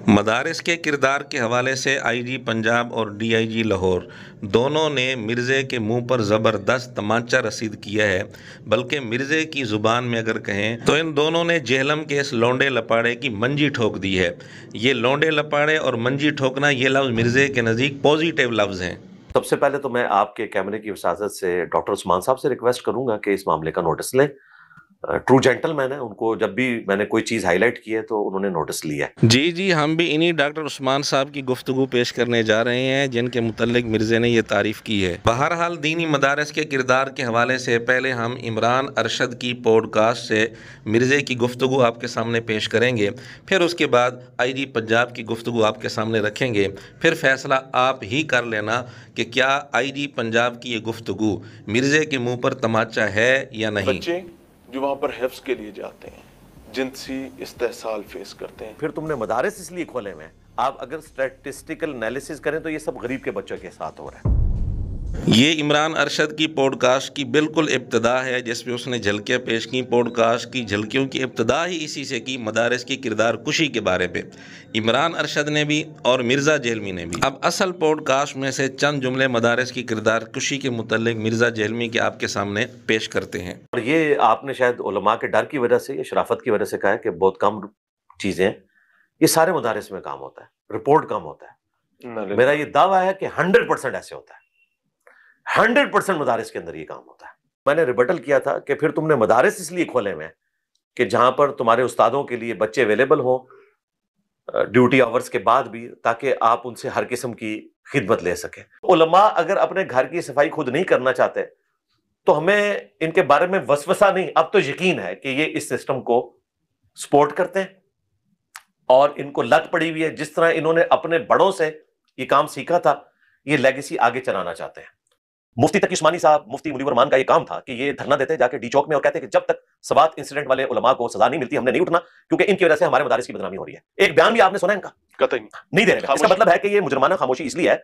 मदारिस के किरदार के हवाले से आईजी पंजाब और डीआईजी लाहौर दोनों ने मिर्ज़े के मुंह पर ज़बरदस्त तमाचा रसीद किया है। बल्कि मिर्ज़े की ज़ुबान में अगर कहें तो इन दोनों ने जेहलम के इस लौंडे लपाड़े की मंजी ठोक दी है। ये लौंडे लपाड़े और मंजी ठोकना ये लफ्ज़ मिर्ज़े के नज़दीक पॉजिटिव लफ्ज़ हैं। सबसे पहले तो मैं आपके कैमरे की वसाजत से डॉक्टर उस्मान साहब से रिक्वेस्ट करूंगा कि इस मामले का नोटिस लें। ट्रू जेंटलमैन है, उनको जब भी मैंने कोई चीज़ हाईलाइट की है तो उन्होंने नोटिस लिया है। जी, हम भी इन्हीं डॉक्टर उस्मान साहब की गुफ्तगू पेश करने जा रहे हैं जिनके मुतल्लिक मिर्ज़े ने यह तारीफ़ की है। बहरहाल दीनी मदारस के किरदार के हवाले से पहले हम इमरान अरशद की पॉडकास्ट से मिर्ज़े की गुफ्तगू आपके सामने पेश करेंगे, फिर उसके बाद आईजी पंजाब की गुफ्तगू आपके सामने रखेंगे। फिर फैसला आप ही कर लेना कि क्या आईजी पंजाब की ये गुफ्तगू मिर्ज़े के मुँह पर तमाचा है या नहीं। बच्चे जो वहाँ पर हिफ्ज़ के लिए जाते हैं, जिनसी इस्तेहसाल फेस करते हैं। फिर तुमने मदारिस इसलिए खोले हुए हैं, आप अगर स्टैटिस्टिकल एनालिसिस करें तो ये सब गरीब के बच्चों के साथ हो रहा है। ये इमरान अरशद की पॉडकास्ट की बिल्कुल इब्तिदा है जिसमें उसने झलकियाँ पेश की। पॉडकास्ट की झलकियों की इब्तिदा ही इसी से की, मदारिस की किरदार कुशी के बारे में इमरान अरशद ने भी और मिर्ज़ा जेहलमी ने भी। अब असल पॉडकास्ट में से चंद जुमले मदारिस की किरदार कुशी के मुतल्लिक मिर्ज़ा जेहलमी के आपके सामने पेश करते हैं। और ये आपने शायद उलमा के डर की वजह से या शराफत की वजह से कहा है कि बहुत कम चीज़ें, ये सारे मदारिस में काम होता है, रिपोर्ट कम होता है। मेरा ये दावा है कि 100% ऐसे होता है, 100% मदारिस के अंदर ये काम होता है। मैंने रिबटल किया था कि फिर तुमने मदारिस इसलिए खोले हुए हैं कि जहां पर तुम्हारे उस्तादों के लिए बच्चे अवेलेबल हो ड्यूटी आवर्स के बाद भी, ताकि आप उनसे हर किस्म की खिदमत ले सके। उलमा अगर अपने घर की सफाई खुद नहीं करना चाहते तो हमें इनके बारे में वसवसा नहीं, अब तो यकीन है कि ये इस सिस्टम को सपोर्ट करते हैं और इनको लत पड़ी हुई है। जिस तरह इन्होंने अपने बड़ों से ये काम सीखा था, ये लेगेसी आगे चलाना चाहते हैं। मुफ्ती तकी उस्मानी साहब, मुफ्ती मुनीवर रहमान का ये काम था कि ये धरना देते जाके डी चौक में और कहते कि जब तक सवात इंसिडेंट वाले उलमा को सजा नहीं मिलती हमने नहीं उठना, क्योंकि इनकी वजह से हमारे मदारिस की बदनामी हो रही है। एक बयान भी आपने सुना है इनका? कतई नहीं दे रहे। इसका मतलब है कि ये मुजरमाना खामोशी इसलिए है।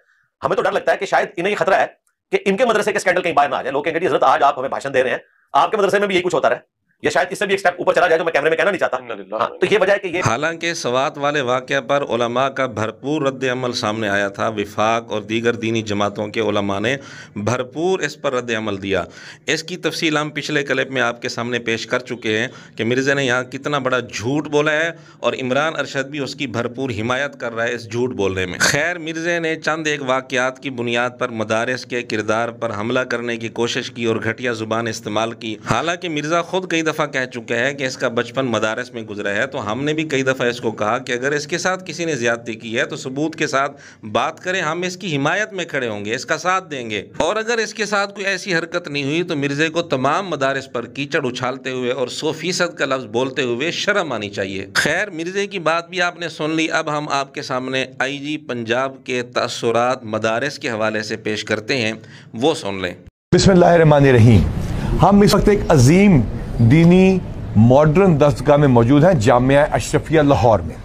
हमें तो डर लगता है कि शायद इन्हें ये खतरा है कि इनके मदरसे के स्कैंडल कहीं बाहर ना आ जाए, लोग कहेंगे हजरत आज आप हमें भाषण दे रहे हैं, आपके मदरसे में भी यही कुछ होता रहे, या शायद इससे भी एक स्टेप ऊपर चला जाए जो मैं कैमरे में कहना नहीं चाहता। हाँ, तो ये वजह है कि ये हालांकि सवात वाले वाक़या पर उलमा का भरपूर रद्द अमल सामने आया था। विफाक और दीगर दीनी जमातों के उलमा ने भरपूर इस पर रद्द अमल दिया। इसकी तफसील हम पिछले क्लिप में आपके सामने पेश कर चुके हैं कि मिर्ज़ा ने यहाँ कितना बड़ा झूठ बोला है और इमरान अरशद भी उसकी भरपूर हिमायत कर रहा है इस झूठ बोलने में। खैर, मिर्ज़ा ने चंद एक वाक़यात की बुनियाद पर मदारिस के किरदार पर हमला करने की कोशिश की और घटिया ज़ुबान इस्तेमाल की। हालांकि मिर्ज़ा खुद कई दफ़ा कह चुका है कि इसका बचपन मदारस में गुजरा है, तो हमने भी कई दफ़ा इसको कहा कि अगर इसके साथ किसी ने ज़्यादती की है तो सबूत के साथ बात करें, हम इसकी हिमायत में खड़े होंगे, इसका साथ देंगे। और अगर इसके साथ कोई ऐसी हरकत नहीं हुई तो मिर्ज़े को तमाम मदारस पर कीचड़ उछालते हुए और 100% का लफ्ज़ बोलते हुए शर्म आनी चाहिए। खैर, मिर्ज़े की बात भी आपने सुन ली। अब हम आपके सामने आईजी पंजाब के तअस्सुरात मदारस के हवाले से पेश करते हैं, वो सुन लें। बिस्मिल्लाहिर्रहमानिर्रहीम। हम इस वक्त एक अजीम दीनी मॉडर्न दस्तगाह में मौजूद हैं, जामिया अशरफिया लाहौर में।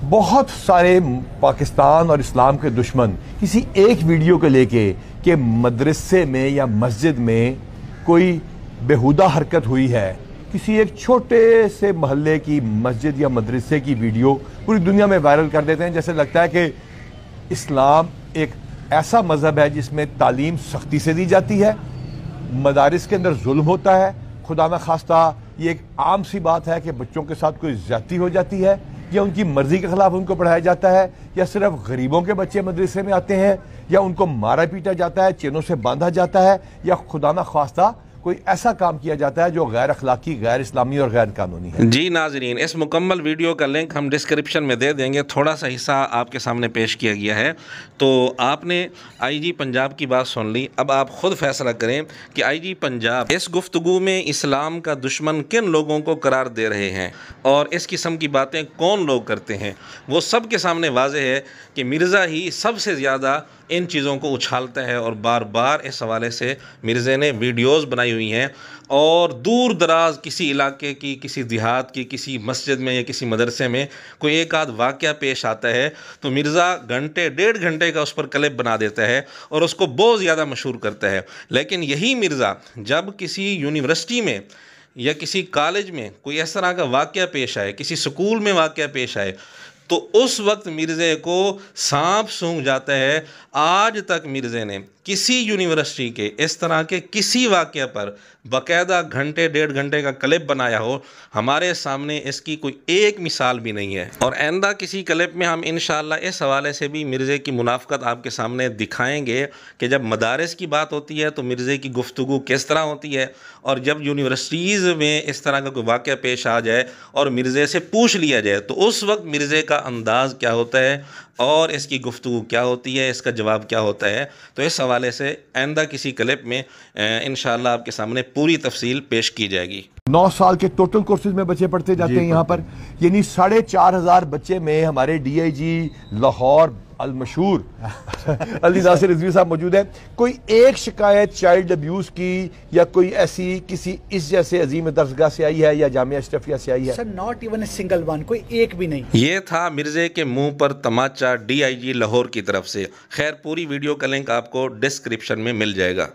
बहुत सारे पाकिस्तान और इस्लाम के दुश्मन किसी एक वीडियो को लेके कि मदरसे में या मस्जिद में कोई बेहुदा हरकत हुई है, किसी एक छोटे से मोहल्ले की मस्जिद या मदरसे की वीडियो पूरी दुनिया में वायरल कर देते हैं। जैसे लगता है कि इस्लाम एक ऐसा मजहब है जिसमें तालीम सख्ती से दी जाती है, मदारिस के अंदर जुल्म होता है। खुदा न खास्ता ये एक आम सी बात है कि बच्चों के साथ कोई ज्यादती हो जाती है या उनकी मर्जी के खिलाफ उनको पढ़ाया जाता है, या सिर्फ गरीबों के बच्चे मदरसे में आते हैं, या उनको मारा पीटा जाता है, चेनों से बांधा जाता है, या खुदा न खास्ता कोई ऐसा काम किया जाता है जो गैर अखलाकी, गैर इस्लामी और गैर कानूनी है। जी नाजरीन, इस मुकम्मल वीडियो का लिंक हम डिस्क्रिप्शन में दे देंगे। थोड़ा सा हिस्सा आपके सामने पेश किया गया है। तो आपने आईजी पंजाब की बात सुन ली, अब आप खुद फैसला करें कि आईजी पंजाब इस गुफ्तगू में इस्लाम का दुश्मन किन लोगों को करार दे रहे हैं और इस किस्म की बातें कौन लोग करते हैं। वो सब के सामने वाज़ेह है कि मिर्ज़ा ही सबसे ज़्यादा इन चीज़ों को उछालता है और बार बार इस हवाले से मिर्ज़े ने वीडियोज़ बनाई हुई हैं। और दूर दराज किसी इलाके की, किसी देहात की, किसी मस्जिद में या किसी मदरसे में कोई एक आध वाक़या पेश आता है तो मिर्ज़ा घंटे 1.5 घंटे का उस पर क्लिप बना देता है और उसको बहुत ज़्यादा मशहूर करता है। लेकिन यही मिर्ज़ा जब किसी यूनिवर्सिटी में या किसी कॉलेज में कोई इस तरह का वाक़या पेश आए, किसी स्कूल में वाक़या पेश आए, तो उस वक्त मिर्ज़े को सांप सूंघ जाता है। आज तक मिर्ज़े ने किसी यूनिवर्सिटी के इस तरह के किसी वाक़े पर बाकायदा घंटे 1.5 घंटे का क्लिप बनाया हो, हमारे सामने इसकी कोई एक मिसाल भी नहीं है। और आइंदा किसी क्लिप में हम इंशाअल्लाह इस हवाले से भी मिर्ज़े की मुनाफ़क़त आपके सामने दिखाएंगे कि जब मदारिस की बात होती है तो मिर्ज़े की गुफ्तगू किस तरह होती है, और जब यूनिवर्सिटीज़ में इस तरह का कोई वाक़या पेश आ जाए और मिर्ज़े से पूछ लिया जाए तो उस वक्त मिर्ज़े का अंदाज़ क्या होता है और इसकी गुफ्तगू क्या होती है, इसका जवाब क्या होता है। तो इस हवाले से आइंदा किसी क्लिप में इंशाअल्लाह आपके सामने पूरी तफसील पेश की जाएगी। 9 साल के टोटल कोर्सेज में बच्चे पढ़ते जाते हैं यहाँ पर, यानी 4,500 बच्चे में हमारे DIG लाहौर अल मशहूर अली नासिर रिजवी साहब मौजूद है। कोई एक शिकायत चाइल्ड अब्यूज की या कोई ऐसी किसी इस जैसे अजीम दरसगाह से आई है या जामिया अशरफिया से आई है? Sir not even a single one, कोई एक भी नहीं। ये था मिर्ज़े के मुंह पर तमाचा DIG लाहौर की तरफ से। खैर पूरी वीडियो का लिंक आपको डिस्क्रिप्शन में मिल जाएगा।